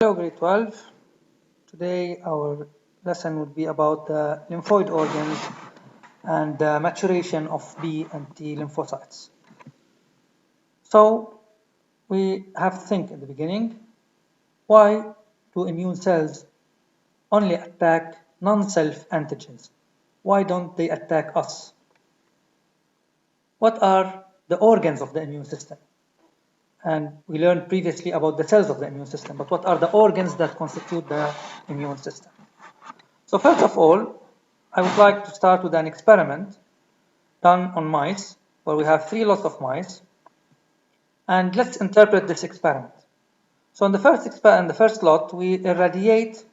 Hello, grade 12. Today our lesson will be about the lymphoid organs and the maturation of B and T lymphocytes. So we have to think in the beginning, why do immune cells only attack non-self antigens? Why don't they attack us? What are the organs of the immune system? And we learned previously about the cells of the immune system, but what are the organs that constitute the immune system? So first of all, I would like to start with an experiment done on mice, where we have 3 lots of mice, and let's interpret this experiment. So in the first lot, we irradiate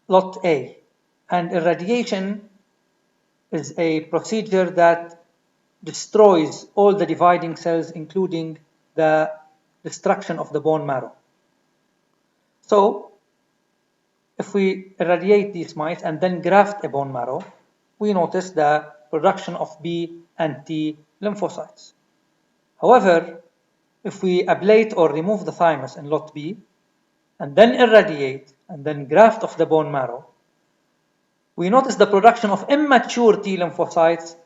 lot A, and irradiation is a procedure that destroys all the dividing cells, including the destruction of the bone marrow. So if we irradiate these mice and then graft a bone marrow, we notice the production of B and T lymphocytes. However, if we ablate or remove the thymus in lot B, and then irradiate and then graft of the bone marrow, we notice the production of immature T lymphocytes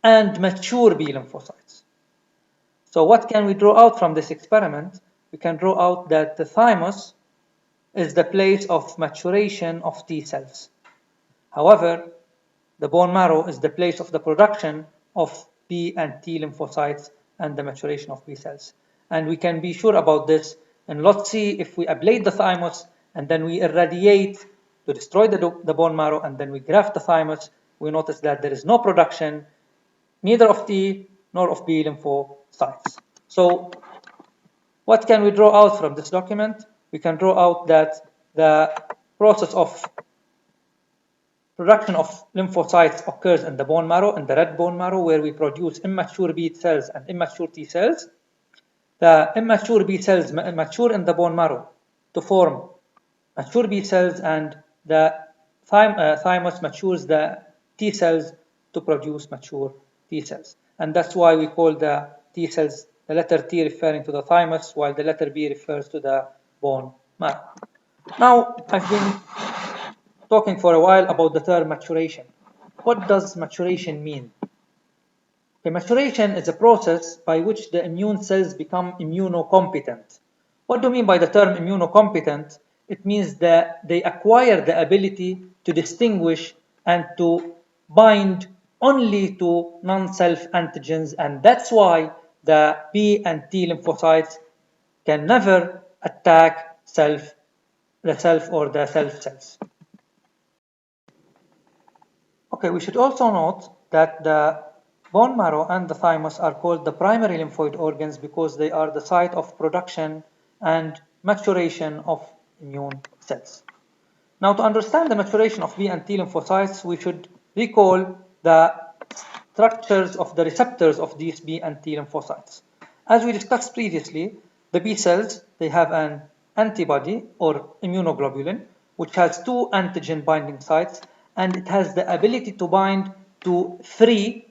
and mature B lymphocytes. So what can we draw out from this experiment? We can draw out that the thymus is the place of maturation of T cells. However, the bone marrow is the place of the production of B and T lymphocytes and the maturation of B cells. And we can be sure about this in lot C if we ablate the thymus and then we irradiate to destroy the bone marrow and then we graft the thymus, we notice that there is no production neither of T nor of B lymphocytes. So what can we draw out from this document? We can draw out that the process of production of lymphocytes occurs in the bone marrow, in the red bone marrow, where we produce immature B cells and immature T cells. The immature B cells mature in the bone marrow to form mature B cells, and the thymus matures the T cells to produce mature T cells. And that's why we call the T cells the letter T referring to the thymus, while the letter B refers to the bone marrow. Now, I've been talking for a while about the term maturation. What does maturation mean? Okay, maturation is a process by which the immune cells become immunocompetent. What do I mean by the term immunocompetent? It means that they acquire the ability to distinguish and to bind only to non-self antigens, and that's why the B and T lymphocytes can never attack the self or the self cells. Okay, we should also note that the bone marrow and the thymus are called the primary lymphoid organs because they are the site of production and maturation of immune cells. Now, to understand the maturation of B and T lymphocytes, we should recall the structures of the receptors of these B and T lymphocytes. As we discussed previously, the B cells, they have an antibody or immunoglobulin, which has 2 antigen binding sites, and it has the ability to bind to free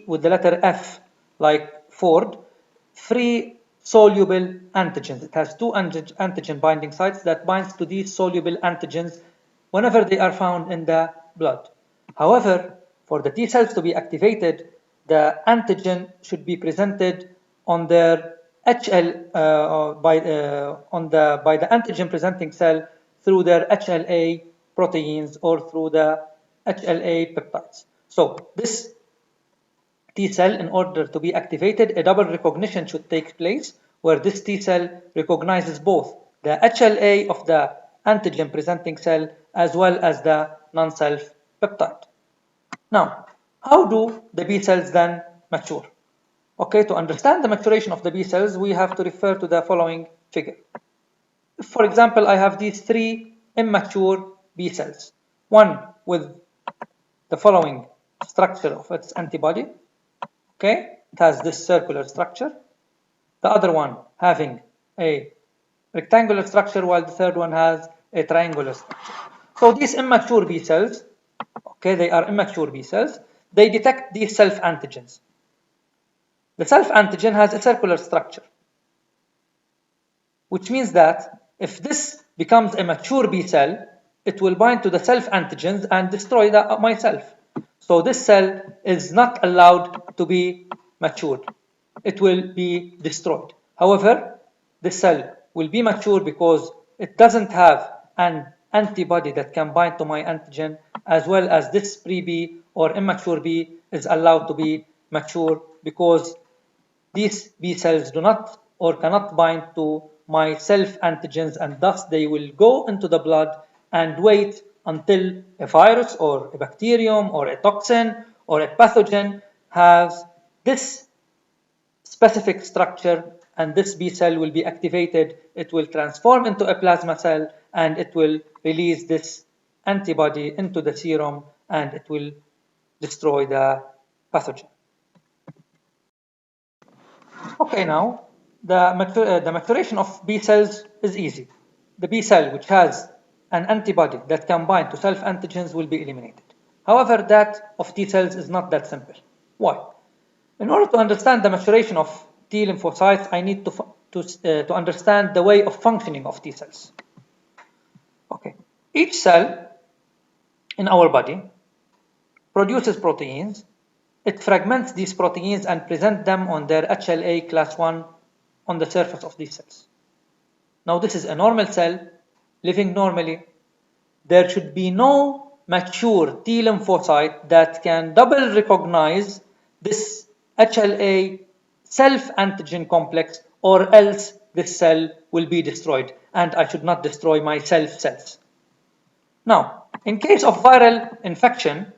with the letter F, like Ford, free soluble antigens. It has 2 antigen binding sites that binds to these soluble antigens whenever they are found in the blood. However, for the T cells to be activated, the antigen should be presented on their HL by the antigen presenting cell through their HLA proteins or through the HLA peptides. So this T cell, in order to be activated, a double recognition should take place where this T cell recognizes both the HLA of the antigen presenting cell as well as the non-self peptide. Now, how do the B cells then mature? Okay, to understand the maturation of the B cells, we have to refer to the following figure. If, for example, I have these 3 immature B cells, one with the following structure of its antibody, okay, it has this circular structure, the other one having a rectangular structure, while the third one has a triangular structure. So these immature B cells, okay, they are immature B cells, they detect these self-antigens. The self-antigen has a circular structure, which means that If this becomes a mature B cell, it will bind to the self antigens and destroy myself. So this cell is not allowed to be matured. It will be destroyed. However, this cell will be mature because it doesn't have an antibody that can bind to my antigen, as well as this pre-B or immature B is allowed to be mature because these B cells do not or cannot bind to my self antigens, and thus they will go into the blood and wait until a virus or a bacterium or a toxin or a pathogen has this specific structure, and this B cell will be activated. It will transform into a plasma cell and it will release this antibody into the serum and it will destroy the pathogen. Okay, now the maturation of B cells is easy. The B cell which has an antibody that can bind to self antigens will be eliminated. However, that of T cells is not that simple. Why? In order to understand the maturation of T lymphocytes, I need to understand the way of functioning of T cells. Okay, each cell in our body produces proteins. It fragments these proteins and presents them on their HLA class 1 on the surface of these cells. Now this is a normal cell living normally. There should be no mature T lymphocyte that can double recognize this HLA self-antigen complex, or else this cell will be destroyed and I should not destroy my self cells. Now, in case of viral infection,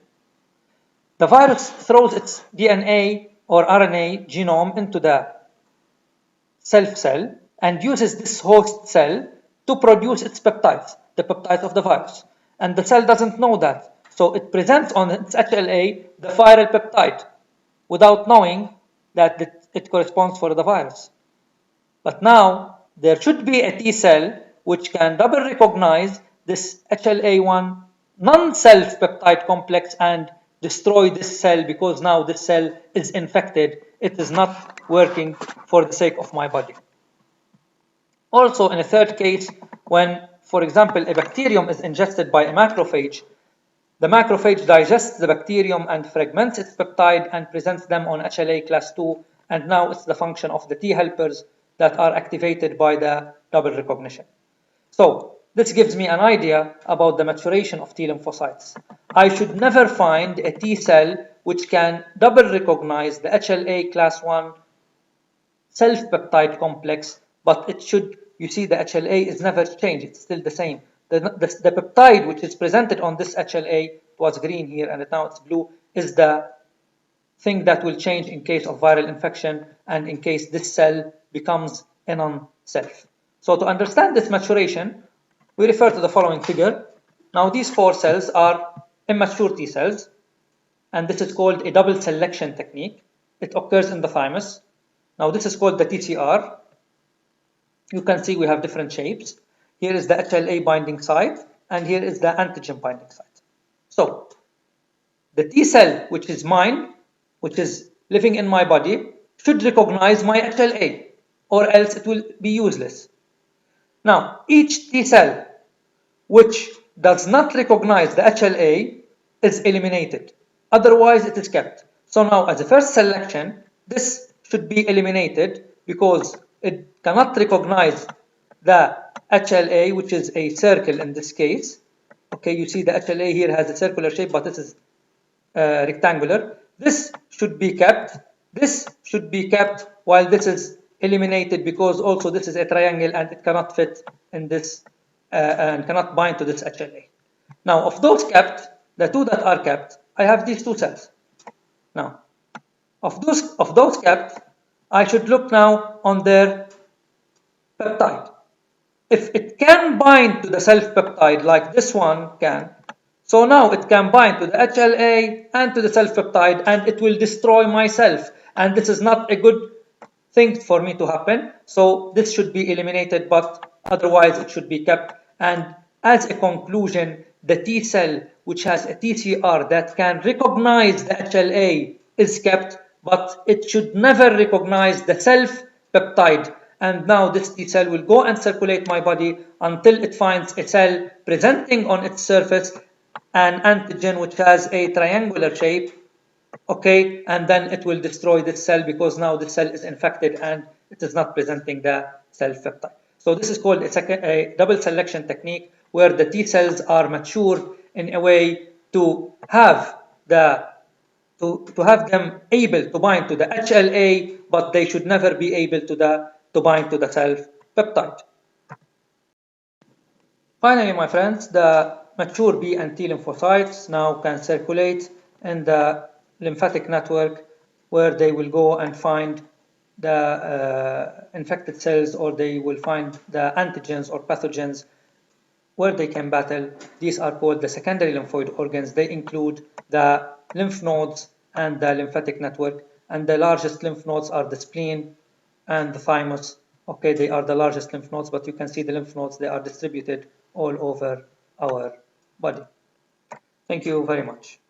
the virus throws its DNA or RNA genome into the self cell and uses this host cell to produce its peptides, the peptides of the virus. And the cell doesn't know that. So it presents on its HLA the viral peptide without knowing that it corresponds for the virus. But now there should be a T cell which can double recognize this HLA1 non-self peptide complex and destroy this cell, because now this cell is infected. It is not working for the sake of my body. Also, in a third case, when, for example, a bacterium is ingested by a macrophage, the macrophage digests the bacterium and fragments its peptide and presents them on HLA class 2, and now it's the function of the T helpers that are activated by the double recognition. So this gives me an idea about the maturation of T lymphocytes. I should never find a T cell which can double recognize the HLA class 1 self-peptide complex, but it should, you see, the HLA is never changed, it's still the same. The peptide which is presented on this HLA, it was green here and now it's blue, is the thing that will change in case of viral infection and in case this cell becomes a non-self. So to understand this maturation, we refer to the following figure. Now these 4 cells are immature T cells, and this is called a double selection technique. It occurs in the thymus. Now this is called the TCR. You can see we have different shapes. Here is the HLA binding site, and here is the antigen binding site. So the T cell, which is mine, which is living in my body, should recognize my HLA, or else it will be useless. Now, each T cell which does not recognize the HLA is eliminated. Otherwise, it is kept. So now, as a first selection, this should be eliminated because it cannot recognize the HLA, which is a circle in this case. Okay, you see the HLA here has a circular shape, but this is rectangular. This should be kept. This should be kept, while this is eliminated because also this is a triangle and it cannot fit in this and cannot bind to this HLA. Now, of those kept, the 2 that are kept, I have these 2 cells. Now, of those kept, I should look now on their peptide. If it can bind to the self-peptide like this one can, so now it can bind to the HLA and to the self-peptide and it will destroy myself. And this is not a good thing for me to happen. So this should be eliminated, but otherwise it should be kept. And as a conclusion, the T cell which has a TCR that can recognize the HLA is kept, but it should never recognize the self-peptide. and now this T cell will go and circulate my body until it finds a cell presenting on its surface an antigen which has a triangular shape, okay, and then it will destroy this cell because now the cell is infected and it is not presenting the self-peptide. So this is called a double selection technique where the T cells are matured in a way to have to have them able to bind to the HLA, but they should never be able to bind to the self-peptide. Finally, my friends, the mature B and T lymphocytes now can circulate in the lymphatic network where they will go and find the infected cells, or they will find the antigens or pathogens where they can battle. These are called the secondary lymphoid organs. They include the lymph nodes and the lymphatic network, and the largest lymph nodes are the spleen and the thymus. Okay, they are the largest lymph nodes, but you can see the lymph nodes, they are distributed all over our body. Thank you very much.